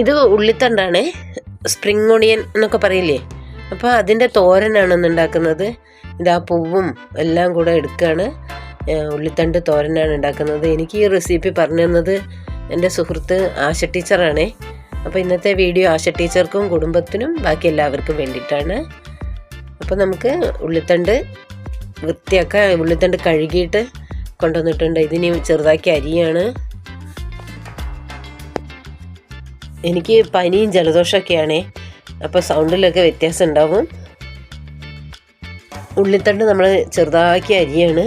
ഇത് ഉള്ളിത്തണ്ടാണ്, spring onion എന്നൊക്കെ പറയില്ലേ. അപ്പോൾ അതിൻ്റെ തോരനാണ് ഇന്ന് ഉണ്ടാക്കുന്നത്. ഇതാ പൂവും എല്ലാം കൂടെ എടുക്കുകയാണ്. ഉള്ളിത്തണ്ട് തോരനാണ് ഉണ്ടാക്കുന്നത്. എനിക്ക് ഈ റെസിപ്പി പറഞ്ഞു തന്നത് എൻ്റെ സുഹൃത്ത് ആശ ടീച്ചറാണേ. അപ്പോൾ ഇന്നത്തെ വീഡിയോ ആശ ടീച്ചർക്കും കുടുംബത്തിനും ബാക്കി എല്ലാവർക്കും വേണ്ടിയിട്ടാണ്. അപ്പോൾ നമുക്ക് ഉള്ളിത്തണ്ട് വൃത്തിയാക്കാം. ഉള്ളിത്തണ്ട് കഴുകിയിട്ട് കൊണ്ടുവന്നിട്ടുണ്ട്. ഇതിനി ചെറുതാക്കി അരിയാണ്. എനിക്ക് പനിയും ജലദോഷമൊക്കെയാണേ, അപ്പോൾ സൗണ്ടിലൊക്കെ വ്യത്യാസം ഉണ്ടാവും. ഉള്ളിത്തണ്ട് നമ്മൾ ചെറുതാക്കി അരിയാണ്,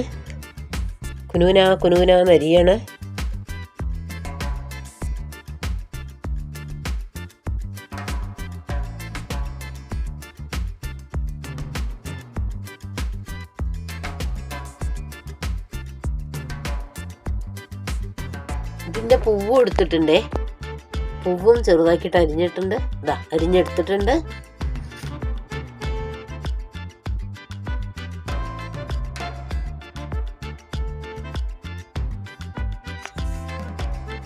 കുനുകുനാന്ന് അരിയാണ്. ഇതിൻ്റെ പൂവും എടുത്തിട്ടുണ്ടേ, പൂവും ചെറുതാക്കിയിട്ട് അരിഞ്ഞിട്ടുണ്ട്. ഇതാ അരിഞ്ഞെടുത്തിട്ടുണ്ട്.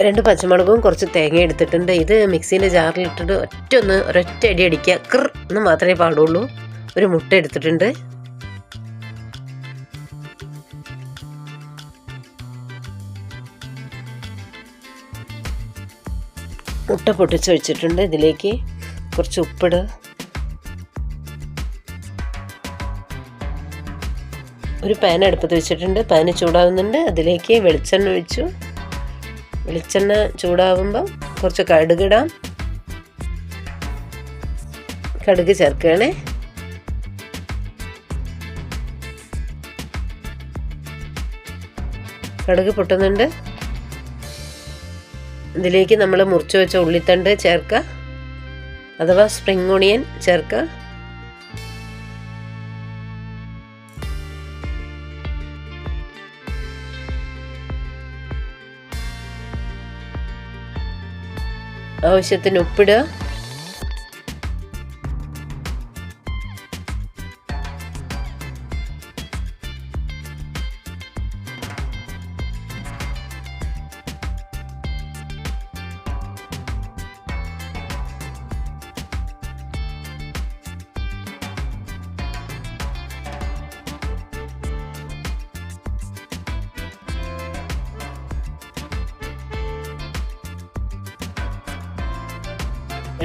രണ്ട് പച്ചമുളകും കുറച്ച് തേങ്ങ എടുത്തിട്ടുണ്ട്. ഇത് മിക്സീൻ്റെ ജാറിലിട്ടിട്ട് ഒരൊറ്റ അടി അടിക്കുക, ക്ർ എന്ന് മാത്രമേ പാടുള്ളൂ. ഒരു മുട്ട എടുത്തിട്ടുണ്ട്. മുട്ട പൊട്ടിച്ച് വെച്ചിട്ടുണ്ട്. ഇതിലേക്ക് കുറച്ച് ഉപ്പിടുക. ഒരു പാൻ അടുപ്പത്ത് വെച്ചിട്ടുണ്ട്. പാന് ചൂടാവുന്നുണ്ട്. അതിലേക്ക് വെളിച്ചെണ്ണ ഒഴിച്ചു. വെളിച്ചെണ്ണ ചൂടാവുമ്പോൾ കുറച്ച് കടുകിടാം. കടുക് ചേർക്കുകയാണേ. കടുക് പൊട്ടുന്നുണ്ട്. ഇതിലേക്ക് നമ്മൾ മുറിച്ച് വെച്ച ഉള്ളിത്തണ്ട് ചേർക്കുക, അഥവാ സ്പ്രിംഗ് ഓണിയൻ ചേർക്കുക. ആവശ്യത്തിന് ഉപ്പിടുക.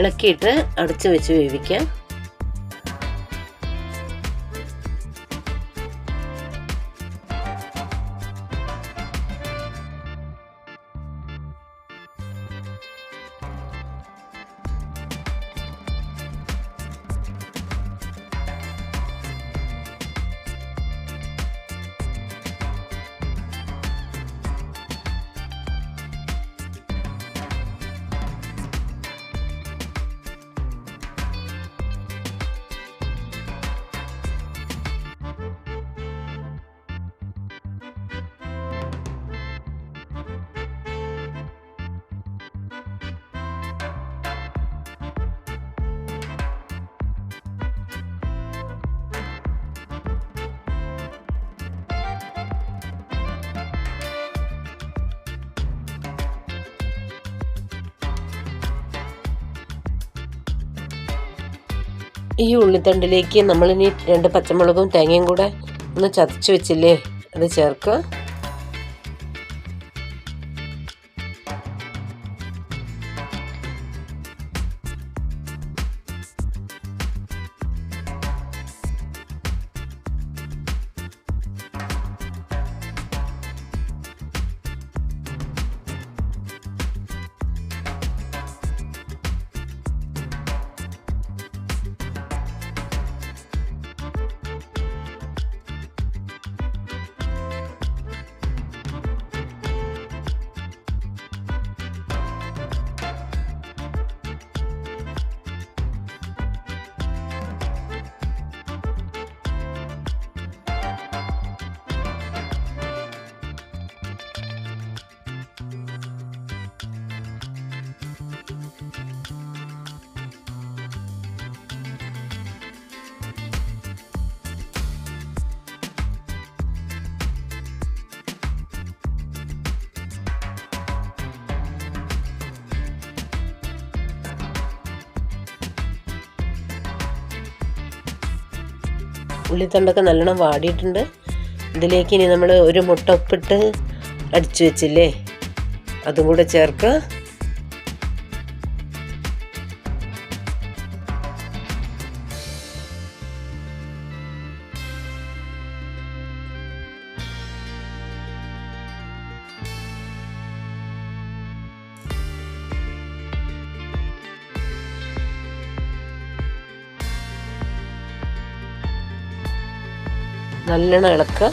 ഇളക്കിയിട്ട് അടച്ച് വെച്ച് വേവിക്കാം. ഈ ഉള്ളിത്തണ്ടിലേക്ക് നമ്മളിനി 2 പച്ചമുളകും തേങ്ങയും കൂടെ ഒന്ന് ചതച്ച് വെച്ചില്ലേ, അത് ചേർക്കുക. ഉള്ളിത്തണ്ടൊക്കെ നല്ലോണം വാടിയിട്ടുണ്ട്. ഇതിലേക്ക് ഇനി നമ്മൾ ഒരു മുട്ട ഉപ്പിട്ട് അടിച്ചു വെച്ചില്ലേ, അതും കൂടെ ചേർക്കുക. നല്ലോണം ഇളക്കുക.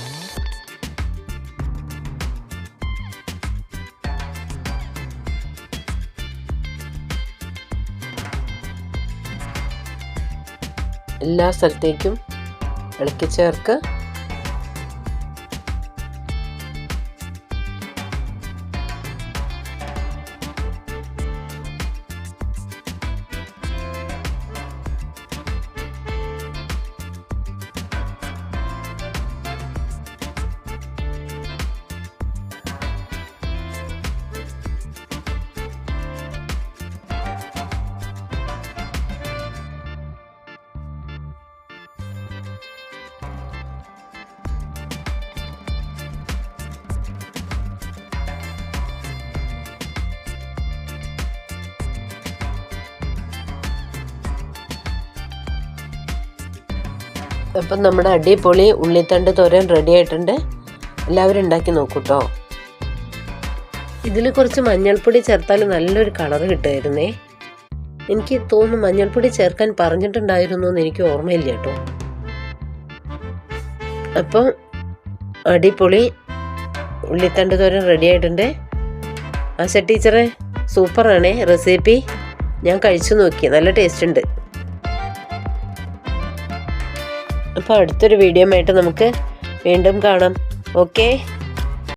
എല്ലാ സ്ഥലത്തേക്കും ഇളക്കി ചേർക്കുക. അപ്പം നമ്മുടെ അടിപൊളി ഉള്ളിത്തണ്ട് തോരൻ റെഡി ആയിട്ടുണ്ട്. എല്ലാവരും ഉണ്ടാക്കി നോക്കൂട്ടോ. ഇതിൽ കുറച്ച് മഞ്ഞൾപ്പൊടി ചേർത്താൽ നല്ലൊരു കളർ കിട്ടുമായിരുന്നേ. എനിക്ക് തോന്നുന്നു മഞ്ഞൾപ്പൊടി ചേർക്കാൻ പറഞ്ഞിട്ടുണ്ടായിരുന്നു എന്ന് എനിക്ക് ഓർമ്മയില്ല കേട്ടോ. അപ്പം അടിപൊളി ഉള്ളിത്തണ്ട് തോരൻ റെഡി ആയിട്ടുണ്ട്. ആശ ടീച്ചറെ സൂപ്പറാണേ റെസിപ്പി. ഞാൻ കഴിച്ചു നോക്കി, നല്ല ടേസ്റ്റ് ഉണ്ട്. അപ്പോൾ അടുത്തൊരു വീഡിയോ ആയിട്ട് നമുക്ക് വീണ്ടും കാണാം. ഓക്കേ.